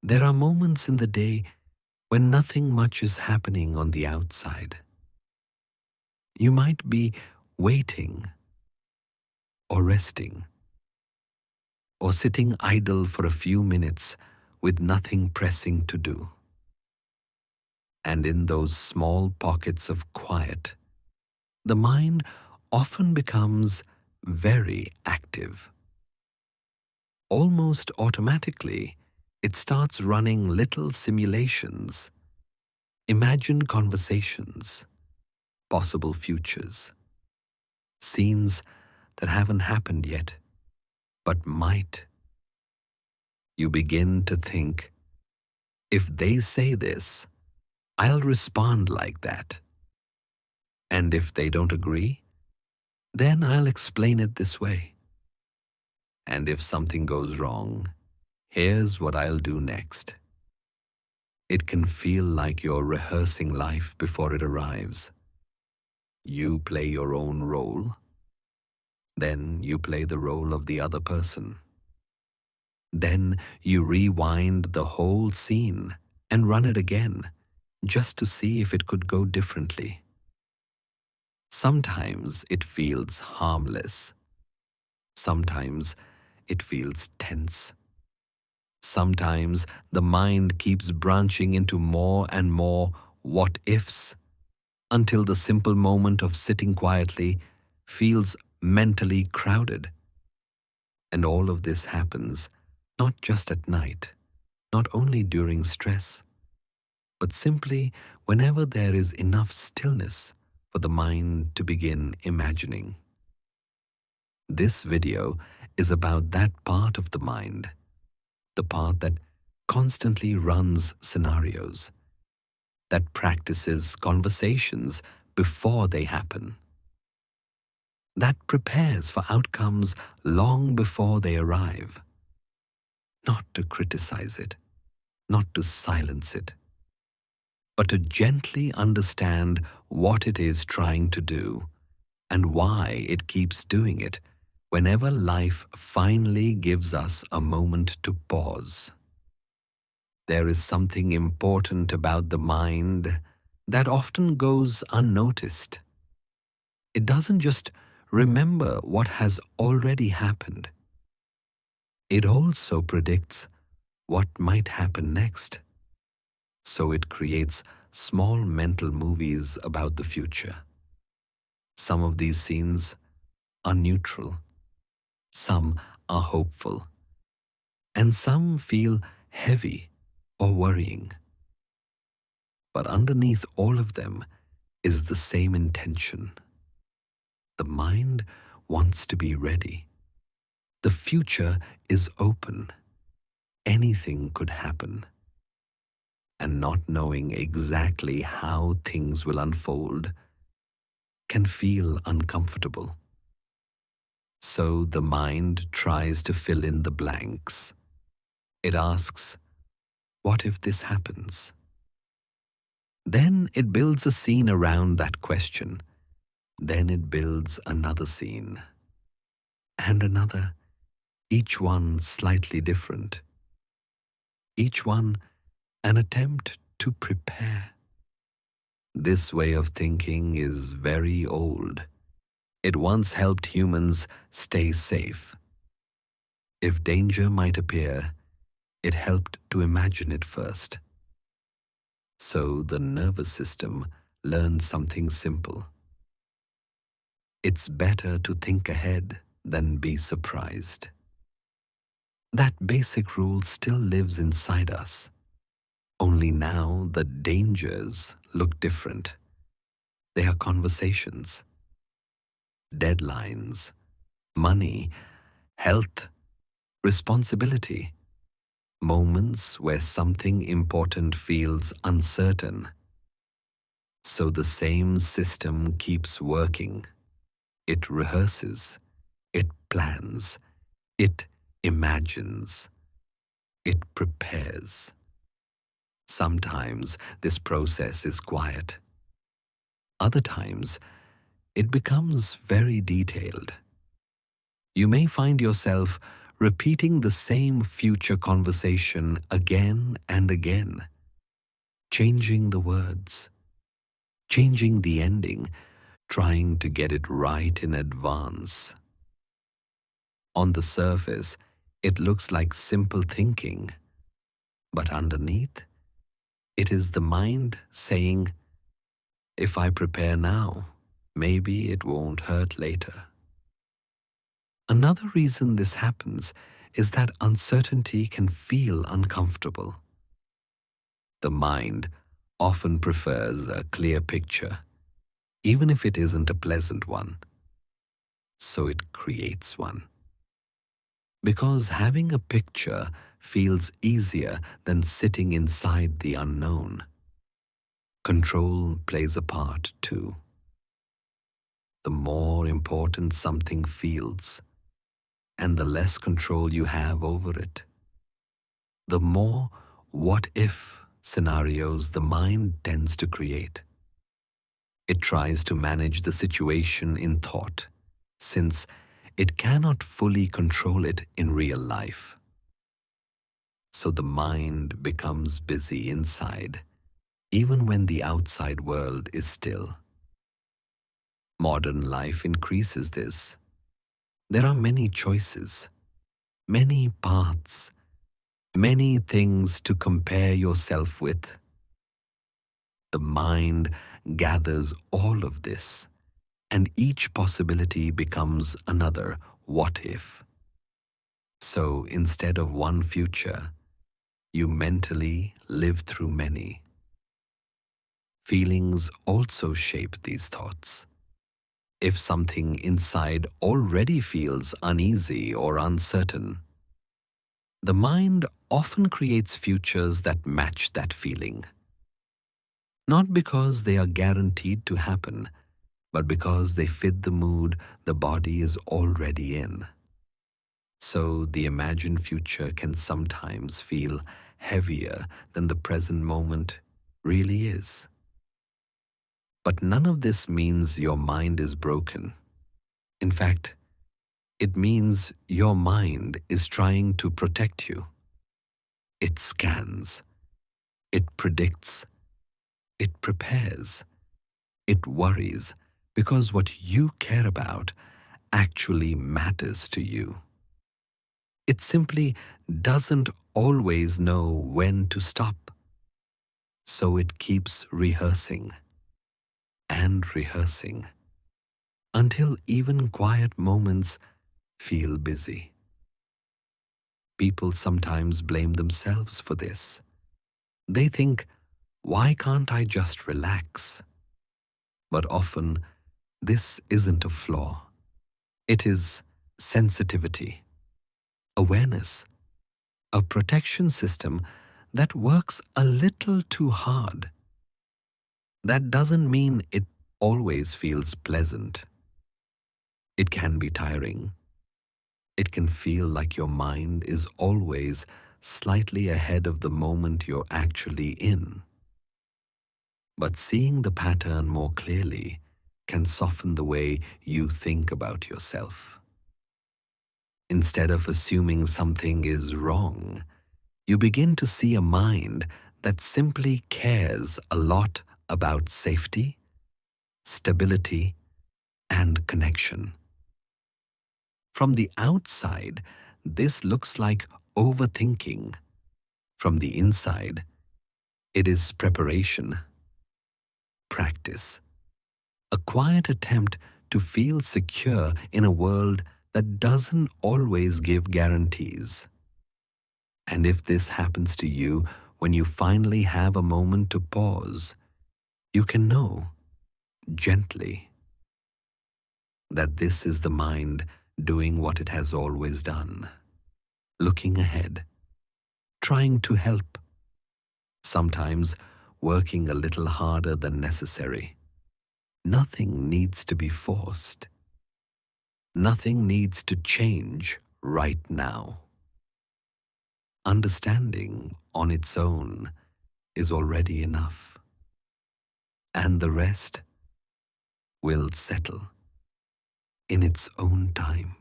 There are moments in the day when nothing much is happening on the outside. You might be waiting or resting or sitting idle for a few minutes with nothing pressing to do. And in those small pockets of quiet, the mind often becomes very active. Almost automatically, it starts running little simulations, imagined conversations, possible futures, scenes that haven't happened yet, but might. You begin to think, if they say this, I'll respond like that. And if they don't agree, then I'll explain it this way. And if something goes wrong, here's what I'll do next. It can feel like you're rehearsing life before it arrives. You play your own role, then you play the role of the other person. Then you rewind the whole scene and run it again, just to see if it could go differently. Sometimes it feels harmless. Sometimes it feels tense. Sometimes the mind keeps branching into more and more what ifs until the simple moment of sitting quietly feels mentally crowded. And all of this happens not just at night, not only during stress, but simply whenever there is enough stillness for the mind to begin imagining. This video is about that part of the mind, the part that constantly runs scenarios, that practices conversations before they happen, that prepares for outcomes long before they arrive, not to criticize it, not to silence it, but to gently understand what it is trying to do and why it keeps doing it whenever life finally gives us a moment to pause. There is something important about the mind that often goes unnoticed. It doesn't just remember what has already happened. It also predicts what might happen next. So it creates small mental movies about the future. Some of these scenes are neutral, some are hopeful, and some feel heavy or worrying. But underneath all of them is the same intention. The mind wants to be ready. The future is open. Anything could happen. And not knowing exactly how things will unfold can feel uncomfortable. So the mind tries to fill in the blanks. It asks, what if this happens? Then it builds a scene around that question. Then it builds another scene. And another, each one slightly different. Each one an attempt to prepare. This way of thinking is very old. It once helped humans stay safe. If danger might appear, it helped to imagine it first. So the nervous system learned something simple. It's better to think ahead than be surprised. That basic rule still lives inside us. Only now the dangers look different. They are conversations, deadlines, money, health, responsibility, moments where something important feels uncertain. So the same system keeps working. It rehearses, it plans, it imagines, it prepares. Sometimes this process is quiet. Other times, it becomes very detailed. You may find yourself repeating the same future conversation again and again, changing the words, changing the ending, trying to get it right in advance. On the surface, it looks like simple thinking, but underneath, it is the mind saying, if I prepare now, maybe it won't hurt later. Another reason this happens is that uncertainty can feel uncomfortable. The mind often prefers a clear picture, even if it isn't a pleasant one, so it creates one. Because having a picture feels easier than sitting inside the unknown. Control plays a part too. The more important something feels, and the less control you have over it, the more what if scenarios the mind tends to create. It tries to manage the situation in thought, since it cannot fully control it in real life. So the mind becomes busy inside, even when the outside world is still. Modern life increases this. There are many choices, many paths, many things to compare yourself with. The mind gathers all of this, and each possibility becomes another what if. So instead of one future, you mentally live through many. Feelings also shape these thoughts. If something inside already feels uneasy or uncertain, the mind often creates futures that match that feeling. Not because they are guaranteed to happen, but because they fit the mood the body is already in. So the imagined future can sometimes feel heavier than the present moment really is. But none of this means your mind is broken. In fact, it means your mind is trying to protect you. It scans, it predicts, it prepares, it worries, because what you care about actually matters to you. It simply doesn't always know when to stop. So it keeps rehearsing and rehearsing until even quiet moments feel busy. People sometimes blame themselves for this. They think, why can't I just relax? But often, this isn't a flaw. It is sensitivity, awareness, a protection system that works a little too hard. That doesn't mean it always feels pleasant. It can be tiring. It can feel like your mind is always slightly ahead of the moment you're actually in. But seeing the pattern more clearly can soften the way you think about yourself. Instead of assuming something is wrong, you begin to see a mind that simply cares a lot about safety, stability, and connection. From the outside, this looks like overthinking. From the inside, it is preparation, practice, a quiet attempt to feel secure in a world that doesn't always give guarantees. And if this happens to you when you finally have a moment to pause, you can know, gently, that this is the mind doing what it has always done, looking ahead, trying to help, sometimes working a little harder than necessary. Nothing needs to be forced. Nothing needs to change right now. Understanding on its own is already enough, and the rest will settle in its own time.